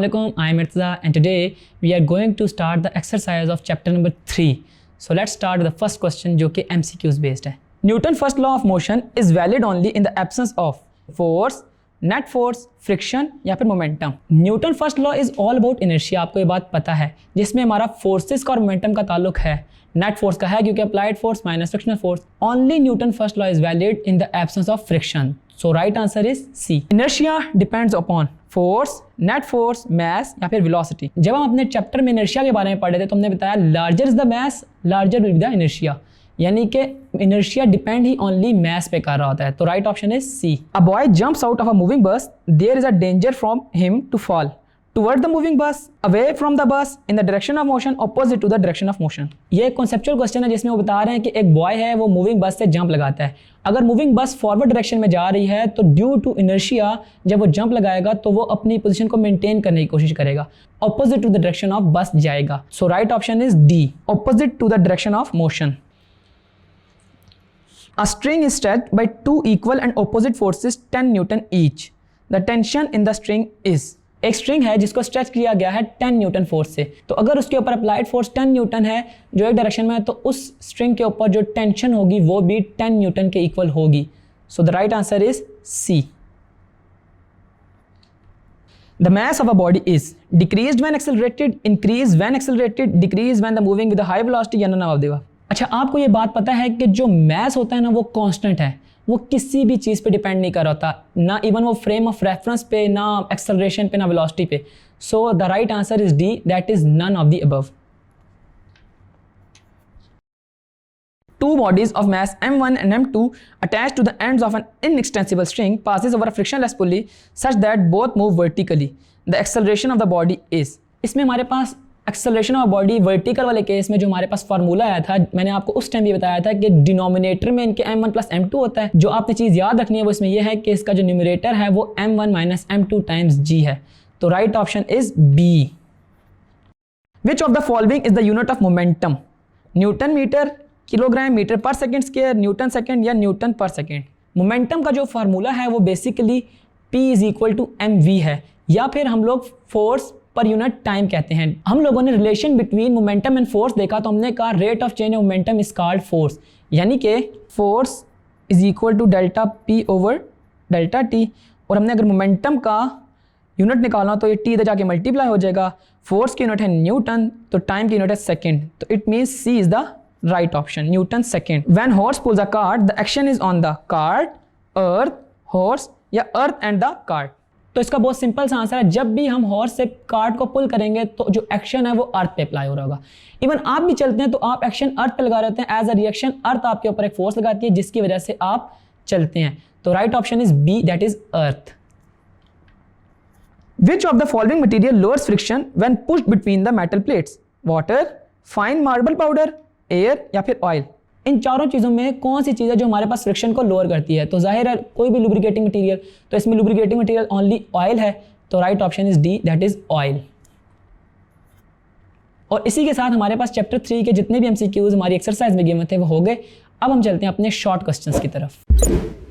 Assalamualaikum, I am Mirtaza and today we are going to start the exercise of chapter number 3. So let's start with the first question जो कि MCQs based है. Newton first law of motion is valid only in the absence of force, net force, friction या फिर momentum. Newton first law is all about inertia, आपको ये बात पता है, जिसमें हमारा forces का और momentum का ताल्लुक है. Net force का है क्योंकि applied force minus frictional force. Only Newton first law is valid in the absence of friction. So right answer is C. Inertia depends upon force, net force, mass या फिर velocity. जब हम अपने chapter में inertia के बारे में पढ़े थे तो हमने बताया larger is the mass, larger will be the inertia. यानी कि inertia depend ही only mass पे कर रहा होता है. तो right option is C. A boy jumps out of a moving bus. There is a danger from him to fall toward the moving bus, away from the bus, in the direction of motion, opposite to the direction of motion. ये एक conceptual question है जिसमें वो बता रहे हैं कि एक बॉय है वो मूविंग बस से जंप लगाता है. अगर मूविंग बस फॉरवर्ड डायरेक्शन में जा रही है तो ड्यू टू इनर्शिया जब वो जंप लगाएगा तो वो अपनी पोजीशन को मेंटेन करने की कोशिश करेगा. Opposite to the direction of बस जाएगा. So right option is D, opposite to the direction of motion. A string is stretched by two equal and opposite forces 10 Newton each. The tension in the string is. एक string है जिसको stretch किया गया है 10 Newton force से. तो अगर उसके ऊपर अप्लाइड फोर्स 10 न्यूटन है जो एक डायरेक्शन में है तो उस स्ट्रिंग के ऊपर जो टेंशन होगी वो भी 10 न्यूटन के इक्वल होगी. So the right answer is C. The mass of a body is decreased when accelerated, increased when accelerated, decreased when the moving with a high velocity या none of the above. अच्छा, आपको ये बात पता है कि जो mass होता है ना वो कांस्टेंट है, वो किसी भी चीज़ पे डिपेंड नहीं कर होता, ना इवन वो फ्रेम ऑफ रेफरेंस पे, ना एक्सेलरेशन पे, ना वेलोसिटी पे. So the right answer is D, that is none of the above. Two bodies of mass m1 and m2 attached to the ends of an inextensible string passes over a frictionless pulley such that both move vertically. The acceleration of the body is. इसमें हमारे पास acceleration of body vertical वाले case में जो हमारे पास formula आया था, मैंने आपको उस टाइम भी बताया था कि डिनोमिनेटर में इनके m1 प्लस m2 होता है. जो आपने चीज़ याद रखनी है वो इसमें यह है कि इसका जो न्यूमरेटर है वो m1 minus m2 times g है. तो right option is B. Which of the following is the unit of momentum? Newton meter, kilogram meter per second square, newton second या न्यूटन पर सेकेंड. मोमेंटम का जो formula है वो basically P is equal to mv है, या फिर हम लोग फोर्स पर यूनिट टाइम कहते हैं. हम लोगों ने relation between momentum and force देखा तो हमने कहा rate of change of momentum is called force, यानी कि force is equal to delta P over delta T. और हमने अगर मोमेंटम का यूनिट निकालना तो ये टी इधर जाके मल्टीप्लाई हो जाएगा. फोर्स की यूनिट है न्यूटन तो टाइम की यूनिट है सेकेंड, तो it means C is the right option, newton second. When horse pulls a cart the action is on the cart, earth, horse या अर्थ एंड द कार्ट. तो इसका बहुत simple सा answer है, जब भी हम हॉर्स से कार्ट को पुल करेंगे तो जो एक्शन है वो अर्थ पे अप्लाई हो रहा होगा. इवन आप भी चलते हैं तो आप एक्शन अर्थ पे लगा रहे हैं, एज अ रिएक्शन अर्थ आपके ऊपर एक फोर्स लगाती है जिसकी वजह से आप चलते हैं. तो right option is B, that is earth. Which of the following material lowers friction when pushed between the metal plates? Water, fine marble powder, air या फिर ऑयल. इन चारों चीज़ों में कौन सी चीज़ है जो हमारे पास फ्रिक्शन को लोअर करती है? तो जाहिर है कोई भी लुब्रिकेटिंग मटेरियल, तो इसमें लुब्रिकेटिंग मटेरियल ओनली ऑयल है. तो right option is D, that is oil. और इसी के साथ हमारे पास चैप्टर 3 के जितने भी MCQs हमारी एक्सरसाइज में गिवन थे वो हो गए. अब हम चलते हैं अपने शॉर्ट क्वेश्चंस की तरफ.